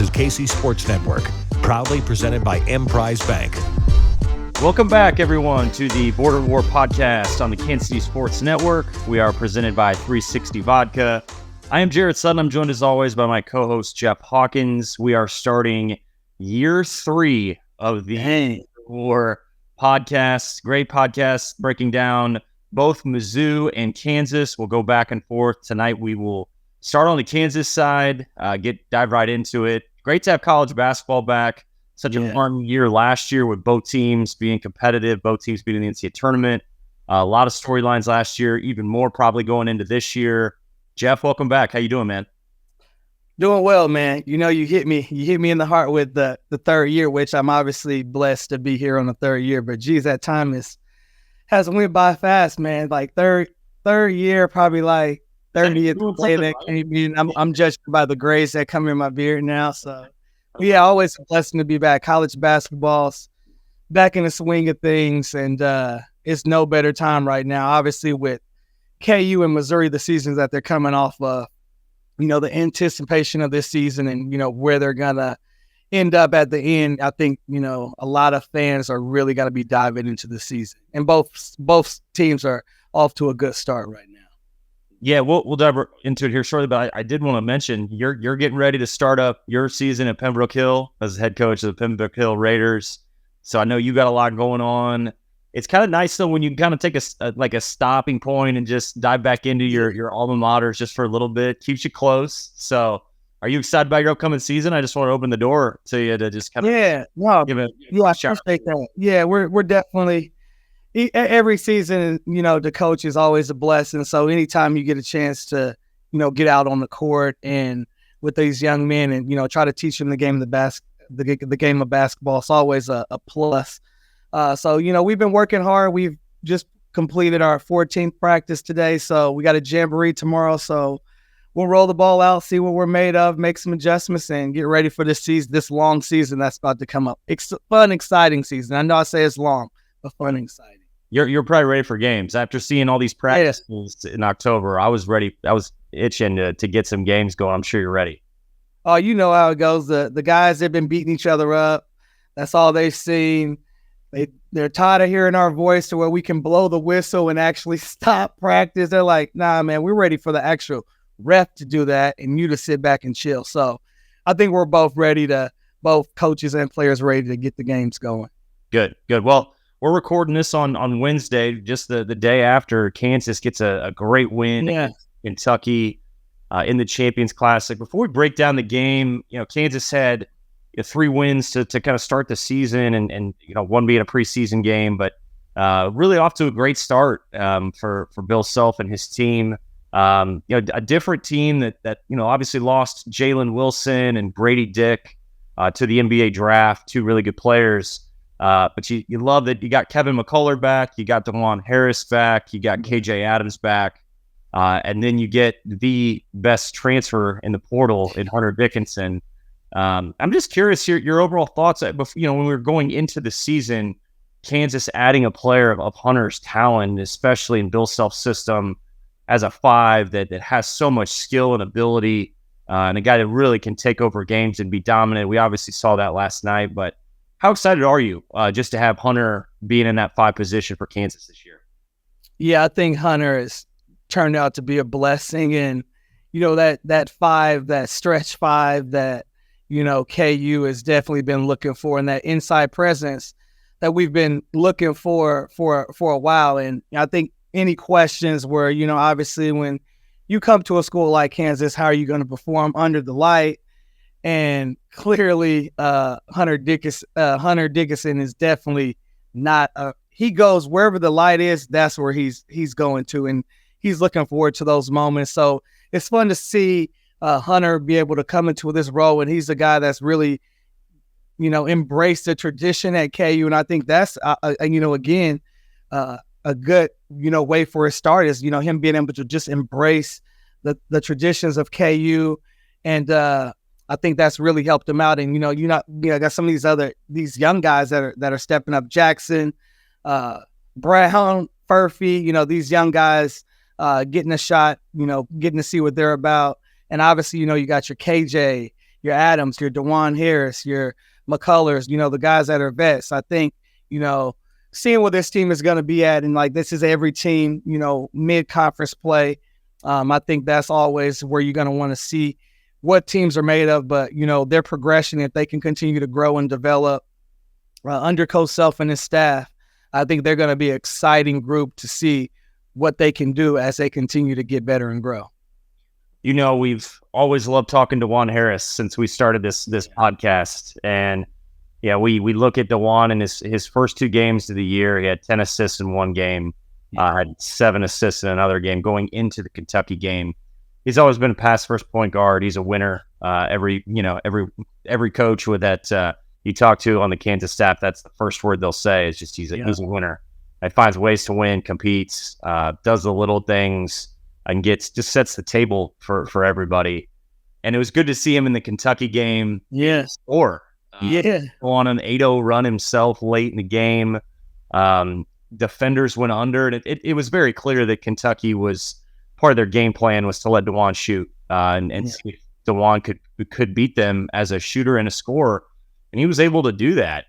This is KC Sports Network, proudly presented by Emprise Bank. Welcome back, everyone, to the Border War podcast on the Kansas City Sports Network. We are presented by 360 Vodka. I am Jarrett Sutton. I'm joined, as always, by my co-host, Jeff Hawkins. We are starting year 3 of the War podcast. Great podcast breaking down both Mizzou and Kansas. We'll go back and forth. Tonight, we will start on the Kansas side, dive right into it. Great to have college basketball back. Such a fun year last year with both teams being competitive, both teams being in the NCAA tournament. A lot of storylines last year, even more probably going into this year. Jeff, welcome back. How you doing, man? Doing well, man. You know, you hit me in the heart with the third year, which I'm obviously blessed to be here on the third year. But geez, that time has went by fast, man. Like third year, probably like 30th. I'm judged by the grays that come in my beard now. So yeah, always a blessing to be back. College basketball's back in the swing of things, and it's no better time right now. Obviously, with KU and Missouri, the seasons that they're coming off of, you know, the anticipation of this season and, you know, where they're going to end up at the end, I think, you know, a lot of fans are really going to be diving into the season. And both teams are off to a good start right now. Yeah, we'll dive into it here shortly, but I did want to mention you're getting ready to start up your season at Pembroke Hill as head coach of the Pembroke Hill Raiders. So I know you got a lot going on. It's kind of nice, though, when you can kind of take a stopping point and just dive back into your alma maters just for a little bit. Keeps you close. So are you excited about your upcoming season? I just want to open the door to you to just kind of give it a shout. I appreciate that. Yeah, we're definitely – every season, you know, the coach is always a blessing. So anytime you get a chance to, you know, get out on the court and with these young men and, you know, try to teach them the game of the game of basketball, it's always a plus. So, you know, we've been working hard. We've just completed our 14th practice today. So we got a jamboree tomorrow. So we'll roll the ball out, see what we're made of, make some adjustments, and get ready for this season, this long season that's about to come up. Fun, exciting season. I know I say it's long, but fun, exciting. You're probably ready for games. After seeing all these practices in October, I was ready. I was itching to get some games going. I'm sure you're ready. Oh, you know how it goes. The guys, they've been beating each other up. That's all they've seen. They're tired of hearing our voice to where we can blow the whistle and actually stop practice. They're like, nah, man, we're ready for the actual ref to do that and you to sit back and chill. So I think we're both coaches and players ready to get the games going. Good. Well, we're recording this on Wednesday, just the day after Kansas gets a great win in Kentucky in the Champions Classic. Before we break down the game, you know, Kansas had 3 wins to kind of start the season and you know, one being a preseason game, but really off to a great start for Bill Self and his team. You know, a different team that you know, obviously lost Jalen Wilson and Brady Dick to the NBA draft, 2 really good players. But you love that you got Kevin McCullar back, you got Dajuan Harris back, you got KJ Adams back, and then you get the best transfer in the portal in Hunter Dickinson. I'm just curious your overall thoughts. You know, when we were going into the season, Kansas adding a player of Hunter's talent, especially in Bill Self's system, as a 5 that has so much skill and ability, and a guy that really can take over games and be dominant. We obviously saw that last night, but how excited are you just to have Hunter being in that 5 position for Kansas this year? Yeah, I think Hunter has turned out to be a blessing. And, you know, that 5, that stretch 5 that, you know, KU has definitely been looking for, and that inside presence that we've been looking for a while. And I think any questions were, you know, obviously when you come to a school like Kansas, how are you going to perform under the light? And clearly, Hunter Dickinson is definitely not. He goes wherever the light is. That's where he's going to, and he's looking forward to those moments. So it's fun to see Hunter be able to come into this role, and he's a guy that's really, you know, embraced the tradition at KU, and I think that's, you know, again, a good, you know, way for a start is, you know, him being able to just embrace the traditions of KU, and I think that's really helped him out. And, you know, got some of these young guys that are stepping up. Jackson, Brown, Furphy, you know, these young guys getting a shot, you know, getting to see what they're about. And obviously, you know, you got your KJ, your Adams, your Dajuan Harris, your McCullars, the guys that are vets. I think, seeing where this team is going to be at, and like this is every team, mid-conference play. I think that's always where you're going to want to see what teams are made of, but, their progression, if they can continue to grow and develop under Coach Self and his staff, I think they're going to be an exciting group to see what they can do as they continue to get better and grow. We've always loved talking to Dajuan Harris since we started this podcast. And yeah, we look at Dajuan in his first 2 games of the year. He had 10 assists in one game, had 7 assists in another game going into the Kentucky game. He's always been a pass first point guard. He's a winner. Every coach with that you talk to on the Kansas staff, that's the first word they'll say is just he's a winner. He finds ways to win, competes, does the little things, and just sets the table for everybody. And it was good to see him in the Kentucky game. Yes. Go on an 8-0 run himself late in the game. Defenders went under, and it was very clear that Kentucky was part of their game plan was to let Dajuan shoot and see if Dajuan could beat them as a shooter and a scorer. And he was able to do that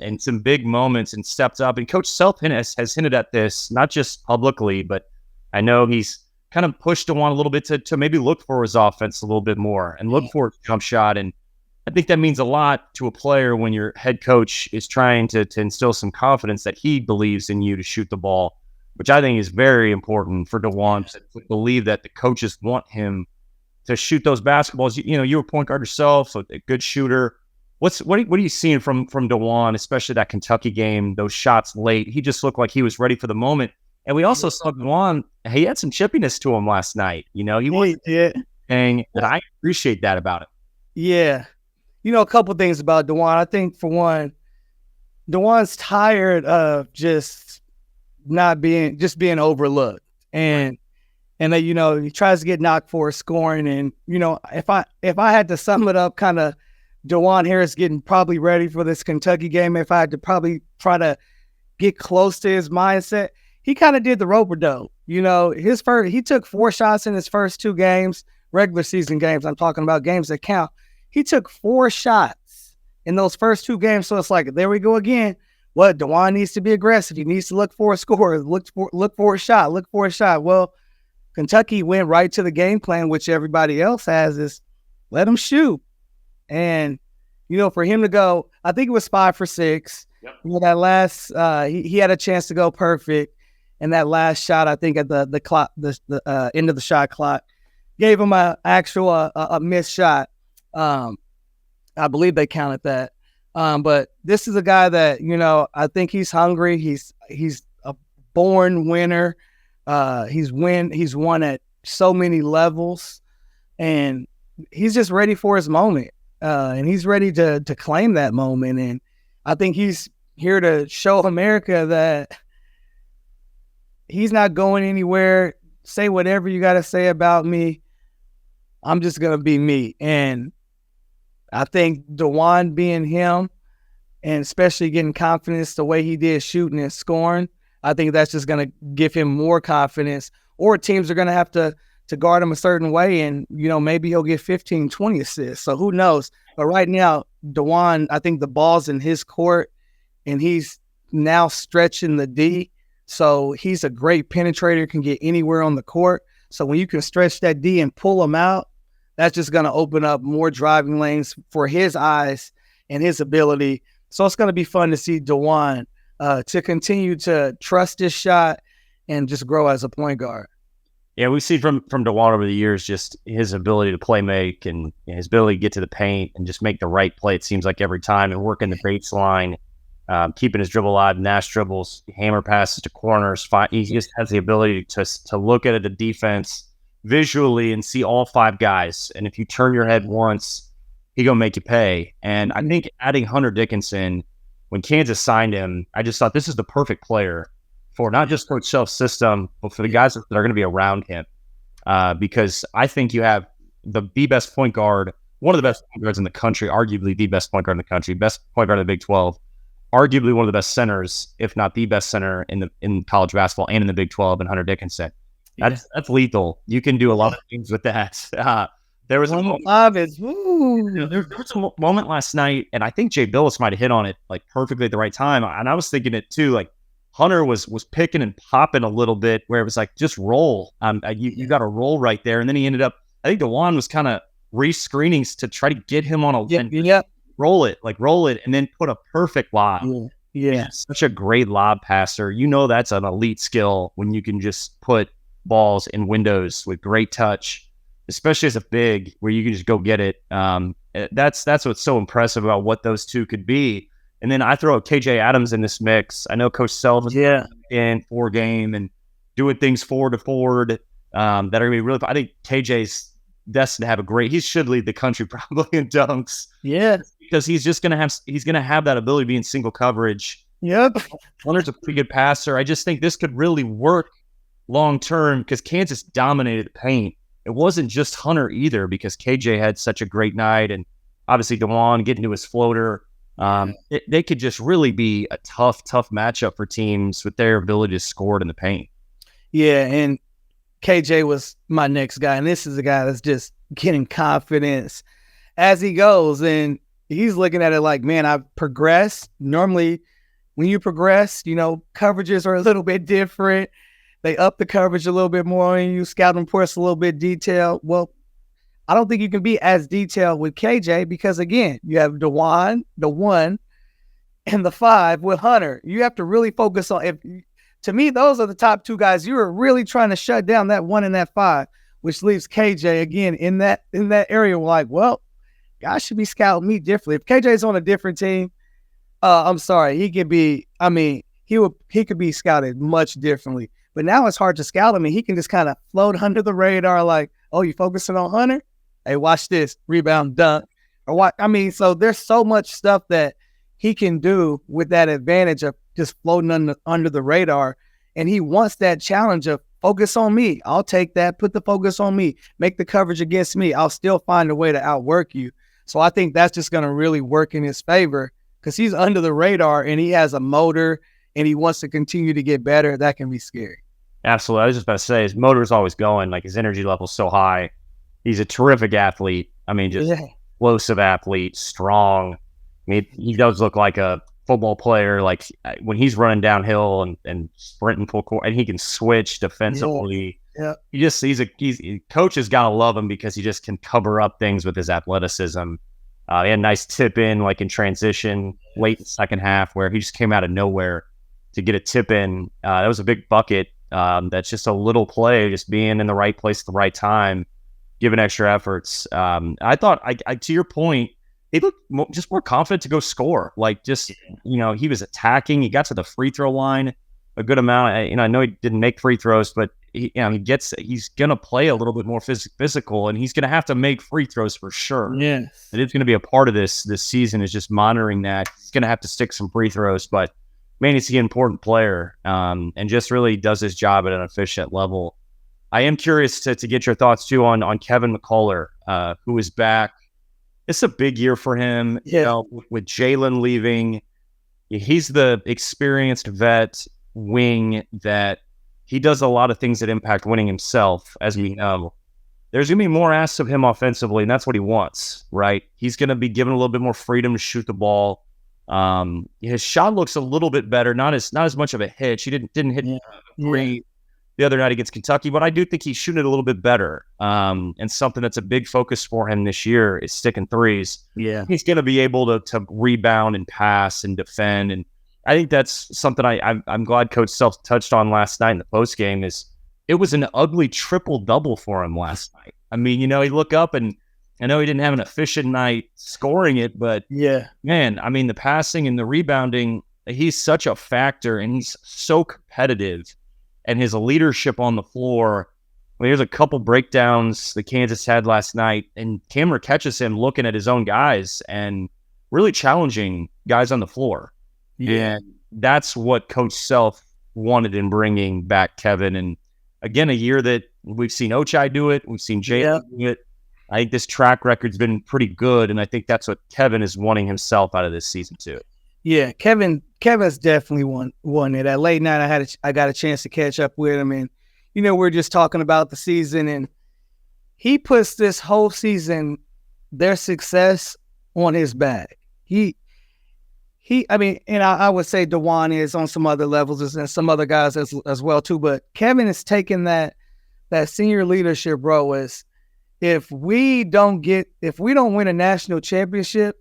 in some big moments and stepped up. And Coach Self has hinted at this, not just publicly, but I know he's kind of pushed Dajuan a little bit to maybe look for his offense a little bit more and look for his jump shot. And I think that means a lot to a player when your head coach is trying to instill some confidence that he believes in you to shoot the ball, which I think is very important for Dajuan to believe that the coaches want him to shoot those basketballs. You're a point guard yourself, so a good shooter. What are you seeing from Dajuan, especially that Kentucky game, those shots late? He just looked like he was ready for the moment. And we also saw Dajuan, he had some chippiness to him last night. He wasn't saying that. I appreciate that about him. Yeah. A couple things about Dajuan. I think, for one, Dajuan's tired of just being overlooked. And that, he tries to get knocked for scoring. And, if I had to sum it up, kind of Dajuan Harris getting probably ready for this Kentucky game, if I had to probably try to get close to his mindset, he kind of did the rope-a-dope. He took 4 shots in his first 2 games, regular season games. I'm talking about games that count. He took 4 shots in those first 2 games. So it's like, there we go again. What? Dajuan needs to be aggressive. He needs to look for a score, look for a shot. Well, Kentucky went right to the game plan, which everybody else has, is let him shoot. And, for him to go, I think it was 5 for 6. Yep. That last, he had a chance to go perfect. And that last shot, I think at the clock, the end of the shot clock, gave him a missed shot. I believe they counted that. But this is a guy that, I think he's hungry. He's a born winner. He's won at so many levels, and he's just ready for his moment. And he's ready to claim that moment. And I think he's here to show America that he's not going anywhere. Say whatever you got to say about me. I'm just going to be me. And I think Dajuan being him, and especially getting confidence the way he did shooting and scoring, I think that's just going to give him more confidence. Or teams are going to have to guard him a certain way, and, maybe he'll get 15, 20 assists. So who knows? But right now, Dajuan, I think the ball's in his court, and he's now stretching the D. So he's a great penetrator, can get anywhere on the court. So when you can stretch that D and pull him out, that's just going to open up more driving lanes for his eyes and his ability. So it's going to be fun to see Dajuan to continue to trust his shot and just grow as a point guard. Yeah, we've seen from Dajuan over the years just his ability to play make and his ability to get to the paint and just make the right play, it seems like, every time, and working the baseline, keeping his dribble alive, Nash dribbles, hammer passes to corners. He just has the ability to look at a defense visually and see all 5 guys. And if you turn your head once, he's going to make you pay. And I think adding Hunter Dickinson, when Kansas signed him, I just thought this is the perfect player for not just Coach Self's system, but for the guys that are going to be around him. Because I think you have the best point guard, one of the best point guards in the country, arguably the best point guard in the country, best point guard in the Big 12, arguably one of the best centers, if not the best center in college basketball and in the Big 12, and Hunter Dickinson. That's lethal. You can do a lot of things with that. There was a moment last night, and I think Jay Billis might have hit on it like perfectly at the right time. And I was thinking it too, like Hunter was picking and popping a little bit where it was like, just roll. You got to roll right there. And then he ended up, I think Dajuan was kind of re-screening to try to get him on a roll it, and then put a perfect lob. Yeah. Such a great lob passer. You know, that's an elite skill when you can just put balls in windows with great touch, especially as a big where you can just go get it. That's what's so impressive about what those two could be. And then I throw KJ Adams in this mix. I know Coach Self is in 4-game and doing things forward to forward that are going to be really. I think KJ's destined to have a great. He should lead the country probably in dunks. Yeah. Because he's going to have that ability to be in single coverage. Yep. Hunter's a pretty good passer. I just think this could really work long term because Kansas dominated the paint. It wasn't just Hunter either because KJ had such a great night, and obviously Dajuan getting to his floater. They could just really be a tough matchup for teams with their ability to score it in the paint. Yeah, and KJ was my next guy, and this is a guy that's just getting confidence as he goes, and he's looking at it like, man, I've progressed. Normally, when you progress, coverages are a little bit different. They up the coverage a little bit more, and you scout reports a little bit detailed. Well, I don't think you can be as detailed with KJ because, again, you have Dajuan, the 1, and the 5 with Hunter. You have to really focus on to me, those are the top 2 guys. You are really trying to shut down that 1 and that 5, which leaves KJ, again, in that area. Like, well, guys should be scouting me differently. If KJ's on a different team, I'm sorry, he could be. I mean, he could be scouted much differently. But now it's hard to scout him, and he can just kind of float under the radar. Like, oh, you focusing on Hunter? Hey, watch this rebound dunk, or what? I mean, so there's so much stuff that he can do with that advantage of just floating under the radar, and he wants that challenge of focus on me. I'll take that. Put the focus on me. Make the coverage against me. I'll still find a way to outwork you. So I think that's just going to really work in his favor because he's under the radar and he has a motor and he wants to continue to get better. That can be scary. Absolutely. I was just about to say his motor is always going. Like his energy level's so high. He's a terrific athlete. I mean, just explosive athlete, strong. I mean, he does look like a football player. Like when he's running downhill and sprinting full court, and he can switch defensively. Yeah. Coaches gotta love him because he just can cover up things with his athleticism. He had a nice tip in, like in transition, late in the second half, where he just came out of nowhere to get a tip in. That was a big bucket. That's just a little play, just being in the right place at the right time, giving extra efforts. I thought, to your point, he looked just more confident to go score. Like just, he was attacking. He got to the free throw line a good amount. I know he didn't make free throws, but he's going to play a little bit more physical, and he's going to have to make free throws for sure. Yes. And it's going to be a part of this season is just monitoring that. He's going to have to stick some free throws, but man, he's an important player and just really does his job at an efficient level. I am curious to get your thoughts too on Kevin McCullar, who is back. It's a big year for him. Yeah. With Jalen leaving, he's the experienced vet wing that he does a lot of things that impact winning himself, as we know. There's going to be more asked of him offensively, and that's what he wants, right? He's going to be given a little bit more freedom to shoot the ball. His shot looks a little bit better, not as much of a hitch. He didn't hit great the other night against Kentucky, but I do think he's shooting it a little bit better. And something that's a big focus for him this year is sticking threes. Yeah. He's going to be able to rebound and pass and defend. And I think that's something I'm glad Coach Self touched on last night in the postgame is it was an ugly triple-double for him last night. I mean, he look up and I know he didn't have an efficient night scoring it, but man, I mean, the passing and the rebounding, he's such a factor and he's so competitive. And his leadership on the floor, there's a couple breakdowns that Kansas had last night, and Cameron catches him looking at his own guys and really challenging guys on the floor. Yeah. And that's what Coach Self wanted in bringing back Kevin. And again, a year that we've seen Ochai do it, we've seen Jayhawks do it. I think this track record's been pretty good, and I think that's what Kevin is wanting himself out of this season too. Yeah, Kevin's definitely won it. At late night, I got a chance to catch up with him, and we're just talking about the season, and he puts this whole season, their success on his back. I mean, and I would say Dajuan is on some other levels and some other guys as well too. But Kevin is taking that senior leadership role as if we don't win a national championship,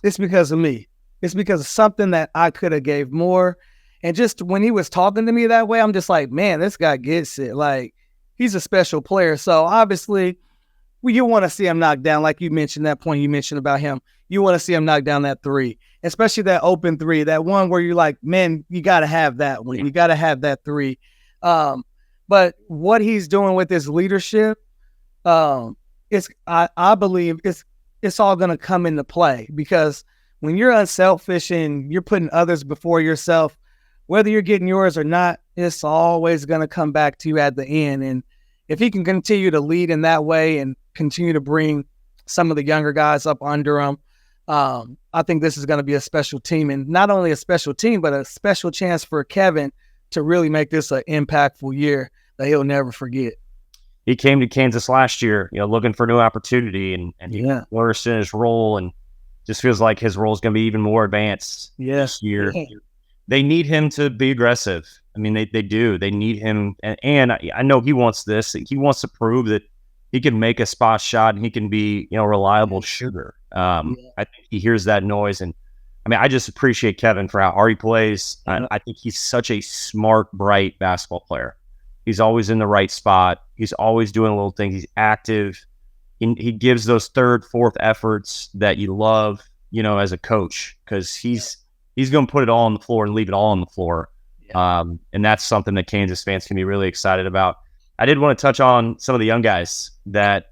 it's because of me. It's because of something that I could have gave more. And just when he was talking to me that way, I'm just like, man, this guy gets it. Like, he's a special player. So obviously, you want to see him knock down, like you mentioned, that point you mentioned about him. You want to see him knock down that three, especially that open three, that one where you're like, man, you got to have that one. You got to have that three. But what he's doing with his leadership, I believe it's all going to come into play, because when you're unselfish and you're putting others before yourself, whether you're getting yours or not, it's always going to come back to you at the end. And if he can continue to lead in that way and continue to bring some of the younger guys up under him, I think this is going to be a special team, and not only a special team, but a special chance for Kevin to really make this an impactful year that he'll never forget. He came to Kansas last year, looking for a new opportunity, and he flourished in his role, and just feels like his role is going to be even more advanced this year. Yeah. They need him to be aggressive. I mean, they do. They need him, and I know he wants this. He wants to prove that he can make a spot shot and he can be, a reliable shooter. I think he hears that noise, and I mean, I just appreciate Kevin for how hard he plays. I think he's such a smart, bright basketball player. He's always in the right spot. He's always doing little things. He's active. He gives those third, fourth efforts that you love, as a coach, because he's going to put it all on the floor and leave it all on the floor. Yeah. And that's something that Kansas fans can be really excited about. I did want to touch on some of the young guys that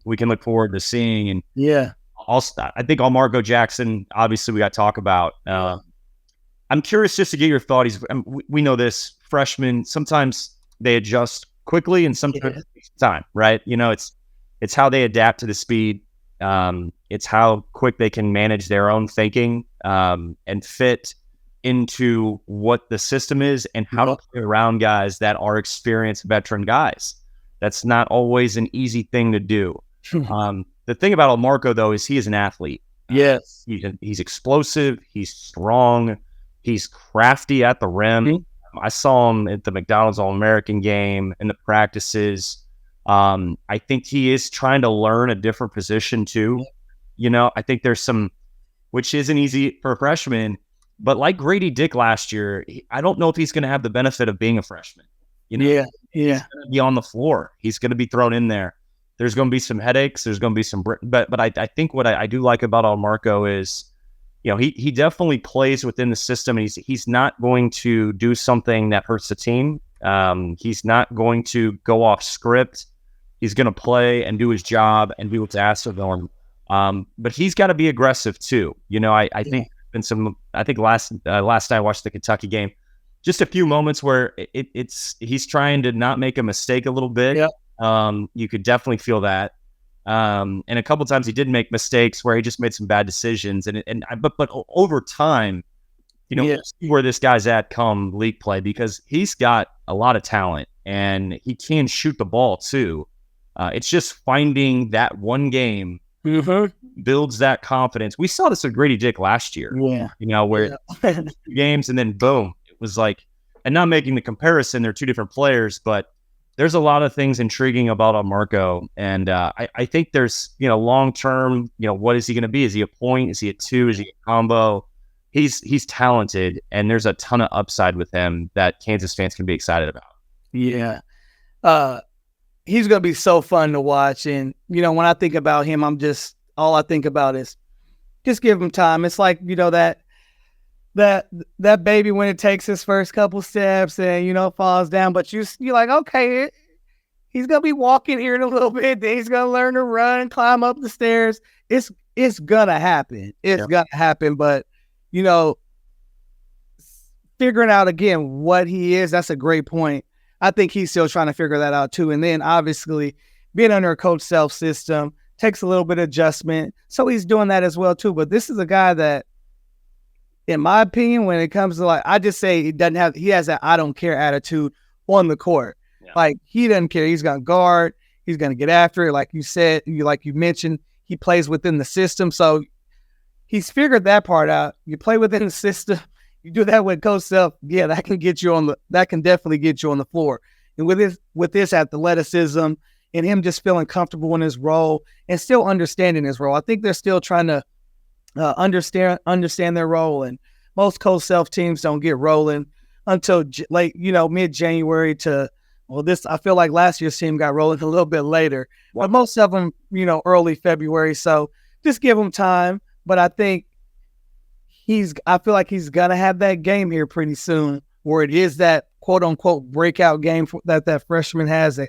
we can look forward to seeing. And I think Marco Jackson, obviously, we got to talk about. I'm curious just to get your thought. We know this, freshmen, sometimes they adjust quickly and sometimes it takes time, right? It's how they adapt to the speed. It's how quick they can manage their own thinking and fit into what the system is, and how to play around guys that are experienced veteran guys. That's not always an easy thing to do. The thing about Marco, though, is he is an athlete. Yes. He's explosive. He's strong. He's crafty at the rim. Mm-hmm. I saw him at the McDonald's All-American game in the practices. I think he is trying to learn a different position too. I think there's some, which isn't easy for a freshman, but like Grady Dick last year, I don't know if he's going to have the benefit of being a freshman. He's going to be on the floor. He's going to be thrown in there. There's going to be some headaches. There's going to be some, but I think what I do like about Marco is, he definitely plays within the system, and he's not going to do something that hurts the team. He's not going to go off script. He's going to play and do his job and do what's asked of him. But he's got to be aggressive too. I think last night I watched the Kentucky game, just a few moments where he's trying to not make a mistake a little bit. Yep. You could definitely feel that. And a couple of times he did make mistakes where he just made some bad decisions. But over time, we'll see where this guy's at come league play, because he's got a lot of talent and he can shoot the ball too. It's just finding that one game builds that confidence. We saw this with Grady Dick last year. Where games and then boom, it was like, and not making the comparison, they're two different players, but there's a lot of things intriguing about Marco. And I think there's, long term, what is he going to be? Is he a point? Is he a two? Is he a combo? He's talented, and there's a ton of upside with him that Kansas fans can be excited about. Yeah. He's going to be so fun to watch. And, when I think about him, all I think about is just give him time. It's like, that baby when it takes his first couple steps and, falls down, but you're like, okay, he's going to be walking here in a little bit. Then he's going to learn to run, climb up the stairs. It's going to happen. It's going to happen. But, figuring out again what he is, that's a great point. I think he's still trying to figure that out too. And then obviously being under a Coach Self system takes a little bit of adjustment. So he's doing that as well too. But this is a guy that, in my opinion, when it comes to I just say he has that I don't care attitude on the court. Yeah. Like, he doesn't care. He's going to guard. He's going to get after it. Like you said, like you mentioned, he plays within the system. So he's figured that part out. You play within the system. You do that with Coach Self. Yeah, that can definitely get you on the floor. And with this athleticism and him just feeling comfortable in his role and still understanding his role, I think they're still trying to understand their role. And most Coach Self teams don't get rolling until late, mid-January to, I feel like last year's team got rolling a little bit later, but most of them, early February. So just give him time. But I think I feel like he's going to have that game here pretty soon where it is that quote unquote breakout game that freshman has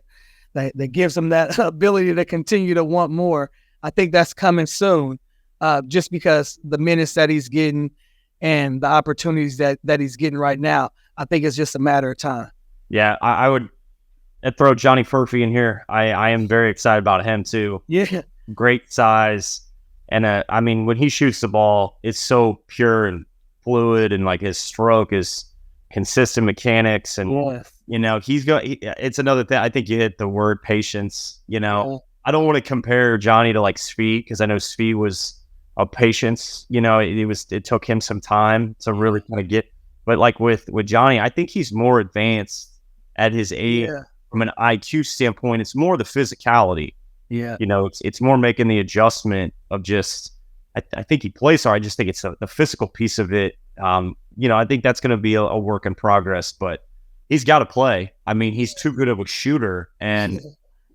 that gives him that ability to continue to want more. I think that's coming soon just because the minutes that he's getting and the opportunities that he's getting right now, I think it's just a matter of time. Yeah, I would throw Johnny Furphy in here. I am very excited about him too. Yeah. Great size. And when he shoots the ball, it's so pure and fluid, and like his stroke is consistent mechanics. And, it's another thing. I think you hit the word patience. I don't want to compare Johnny to like Svi, because I know Svi was a patience. It took him some time to really kind of get. But like with Johnny, I think he's more advanced at his age from an IQ standpoint. It's more the physicality. Yeah. It's more making the adjustment of just, I think he plays hard. I just think it's the physical piece of it. I think that's going to be a work in progress, but he's got to play. He's too good of a shooter, and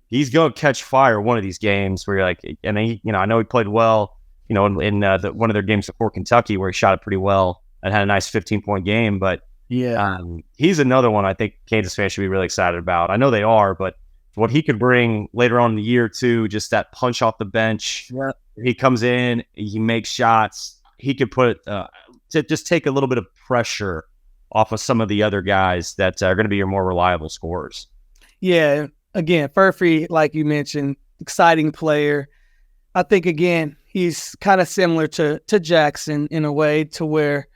he's going to catch fire one of these games where you're like, and I know he played well, in one of their games before Kentucky where he shot it pretty well and had a nice 15-point game. But he's another one I think Kansas fans should be really excited about. I know they are, but what he could bring later on in the year too, just that punch off the bench. Yeah. He comes in, he makes shots. He could put to just take a little bit of pressure off of some of the other guys that are going to be your more reliable scorers. Yeah, again, Furphy, like you mentioned, exciting player. I think again he's kind of similar to Jackson in a way, to where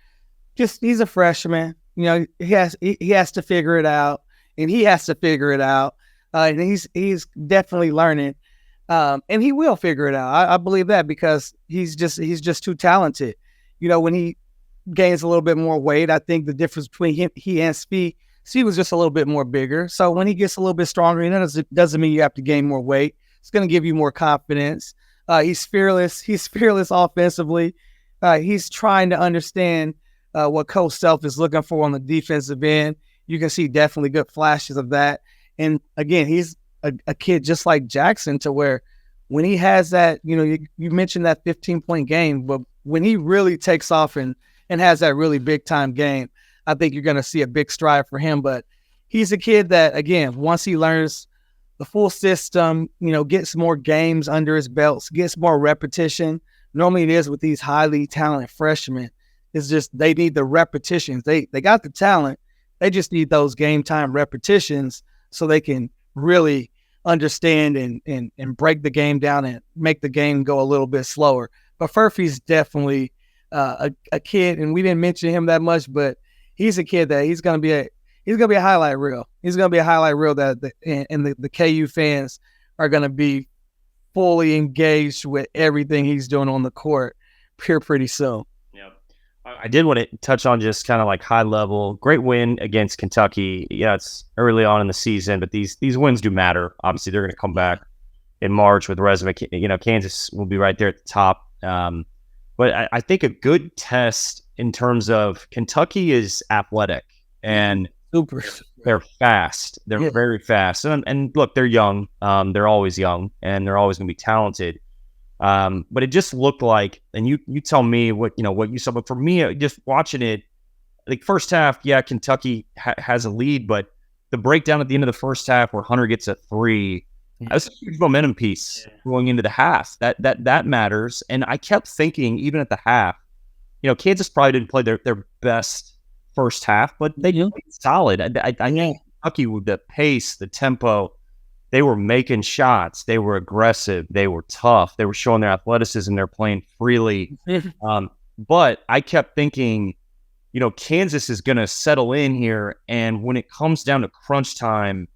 just he's a freshman. He has to figure it out, and he has to figure it out. And he's definitely learning, and he will figure it out. I believe that, because he's just too talented. When he gains a little bit more weight, I think the difference between he and Svi was just a little bit more bigger. So when he gets a little bit stronger, it doesn't mean you have to gain more weight. It's going to give you more confidence. He's fearless. He's fearless offensively. He's trying to understand what Coach Self is looking for on the defensive end. You can see definitely good flashes of that. And again, he's a kid just like Jackson, to where when he has that, you mentioned that 15-point game, but when he really takes off and has that really big time game, I think you're going to see a big stride for him. But he's a kid that, again, once he learns the full system, gets more games under his belts, gets more repetition. Normally it is with these highly talented freshmen. It's just they need the repetitions. They got the talent. They just need those game time repetitions so they can really understand and break the game down and make the game go a little bit slower. But Furphy's definitely a kid, and we didn't mention him that much, but he's a kid that he's gonna be a highlight reel. He's gonna be a highlight reel that the KU fans are gonna be fully engaged with everything he's doing on the court here pretty soon. Yeah, I did want to touch on just kind of like high level. Great win against Kentucky. Yeah, it's early on in the season, but these wins do matter. Obviously, they're going to come back in March with resume. Kansas will be right there at the top. But I think a good test in terms of Kentucky is athletic and super. They're fast. They're very fast. And look, they're young. They're always young, and they're always going to be talented. But it just looked like, and you tell me what you saw. But for me, just watching it, like first half, Kentucky has a lead, but the breakdown at the end of the first half where Hunter gets a three, that was a huge momentum piece going into the half. That matters. And I kept thinking, even at the half, Kansas probably didn't play their best first half, but they played solid. I think Kentucky with the pace, the tempo, they were making shots. They were aggressive. They were tough. They were showing their athleticism. They're playing freely. But I kept thinking, Kansas is going to settle in here. And when it comes down to crunch time,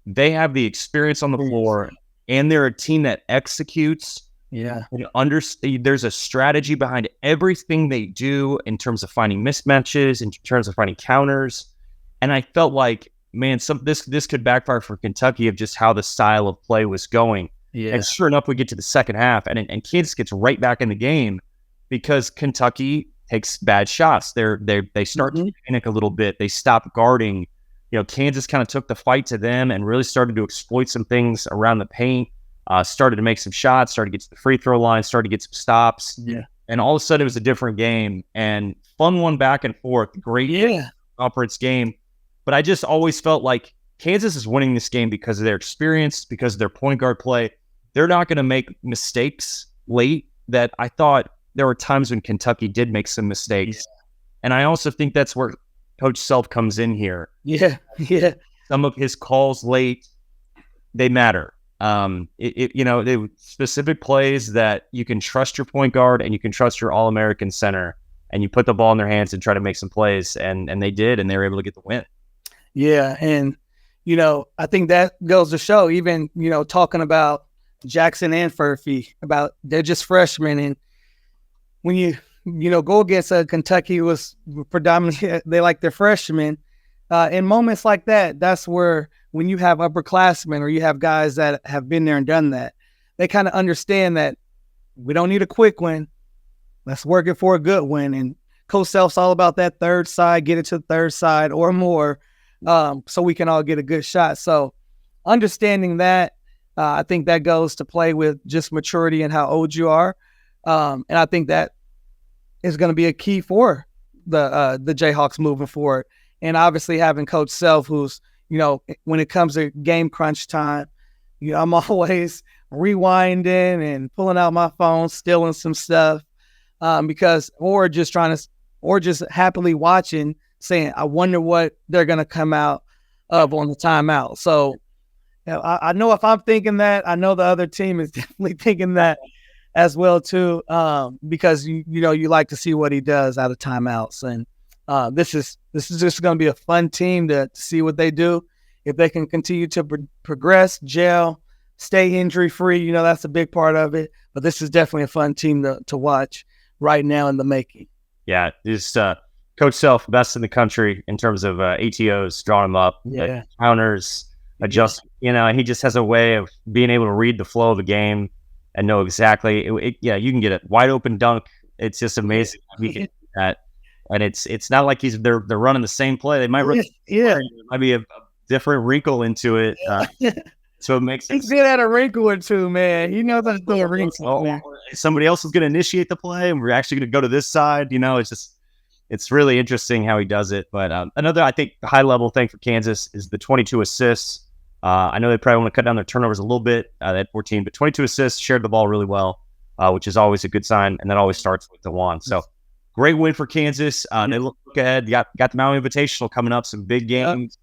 they have the experience on the floor and they're a team that executes. Yeah. There's a strategy behind everything they do in terms of finding mismatches, in terms of finding counters. And I felt like, man, this could backfire for Kentucky of just how the style of play was going. Yeah. And sure enough, we get to the second half, and Kansas gets right back in the game because Kentucky takes bad shots. They start to panic a little bit. They stop guarding. Kansas kind of took the fight to them and really started to exploit some things around the paint. Started to make some shots. Started to get to the free throw line. Started to get some stops. Yeah. And all of a sudden, it was a different game and fun one back and forth. Great conference game. But I just always felt like Kansas is winning this game because of their experience, because of their point guard play. They're not going to make mistakes late that I thought there were times when Kentucky did make some mistakes. Yeah. And I also think that's where Coach Self comes in here. Yeah. Yeah. Some of his calls late, they matter. They specific plays that you can trust your point guard and you can trust your All-American center, and you put the ball in their hands and try to make some plays. And they did, and they were able to get the win. Yeah. And, I think that goes to show, even, talking about Jackson and Furphy, about they're just freshmen. And when you go against Kentucky, was predominantly, they like their freshmen. In moments like that, that's where, when you have upperclassmen or you have guys that have been there and done that, they kind of understand that we don't need a quick win. Let's work it for a good win. And Coach Self's all about that third side, get it to the third side or more, so we can all get a good shot. So understanding that, I think that goes to play with just maturity and how old you are. And I think that is going to be a key for the Jayhawks moving forward. And obviously having Coach Self, who's, when it comes to game crunch time, I'm always rewinding and pulling out my phone, stealing some stuff, or just happily watching, saying, I wonder what they're going to come out of on the timeout. So I know if I'm thinking that, I know the other team is definitely thinking that as well too, because you like to see what he does out of timeouts. And this is just going to be a fun team to see what they do. If they can continue to progress, gel, stay injury free, that's a big part of it. But this is definitely a fun team to watch right now in the making. Yeah, just Coach Self, best in the country in terms of ATOs, drawing them up, counters, adjust. He just has a way of being able to read the flow of the game and know exactly. You can get a wide open dunk. It's just amazing how he can do that. And it's not like they're running the same play. They might run. There might be a different wrinkle into it. So it makes sense. He's had a wrinkle or two, man. He knows how to throw a wrinkle. Somebody else is going to initiate the play, and we're actually going to go to this side. It's really interesting how he does it. But another, I think, high level thing for Kansas is the 22 assists. I know they probably want to cut down their turnovers a little bit. They had 14, but 22 assists, shared the ball really well, which is always a good sign. And that always starts with Dajuan. So great win for Kansas. They look ahead. Got the Maui Invitational coming up, some big games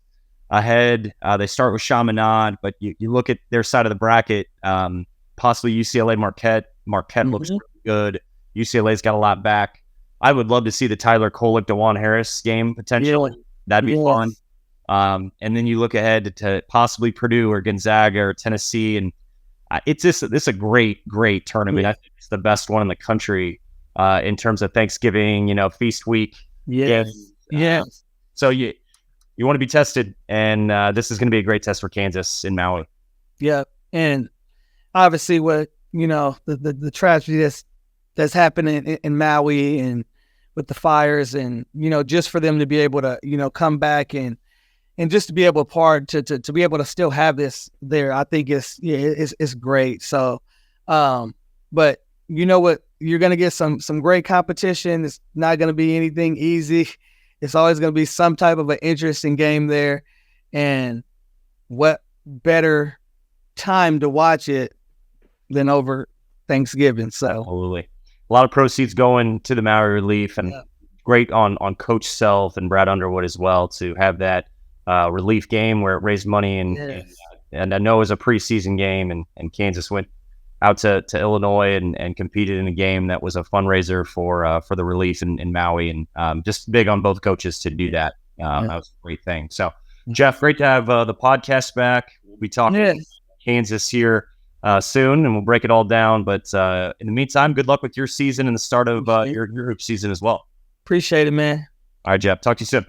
ahead. They start with Chaminade, but you look at their side of the bracket, possibly UCLA Marquette. Marquette looks really good. UCLA's got a lot back. I would love to see the Tyler Kolek, Dajuan Harris game potentially. That'd be fun. And then you look ahead to possibly Purdue or Gonzaga or Tennessee, and this is a great tournament. I think it's the best one in the country in terms of Thanksgiving, feast week. So you want to be tested, and this is going to be a great test for Kansas in Maui. Yeah, and obviously what the tragedy that's happening in Maui and with the fires, and just for them to be able to come back and just to be able to be able to still have this there, I think it's great. So, but what, you're going to get some great competition. It's not going to be anything easy. It's always going to be some type of an interesting game there. And what better time to watch it than over Thanksgiving? So absolutely. A lot of proceeds going to the Maui Relief, and great on Coach Self and Brad Underwood as well to have that relief game where it raised money. And I know it was a preseason game, and Kansas went out to Illinois and competed in a game that was a fundraiser for the relief in Maui, and just big on both coaches to do that. That was a great thing. So, Jeff, great to have the podcast back. We'll be talking Kansas here soon, and we'll break it all down. But in the meantime, good luck with your season and the start of your hoop season as well. Appreciate it, man. All right, Jeff. Talk to you soon.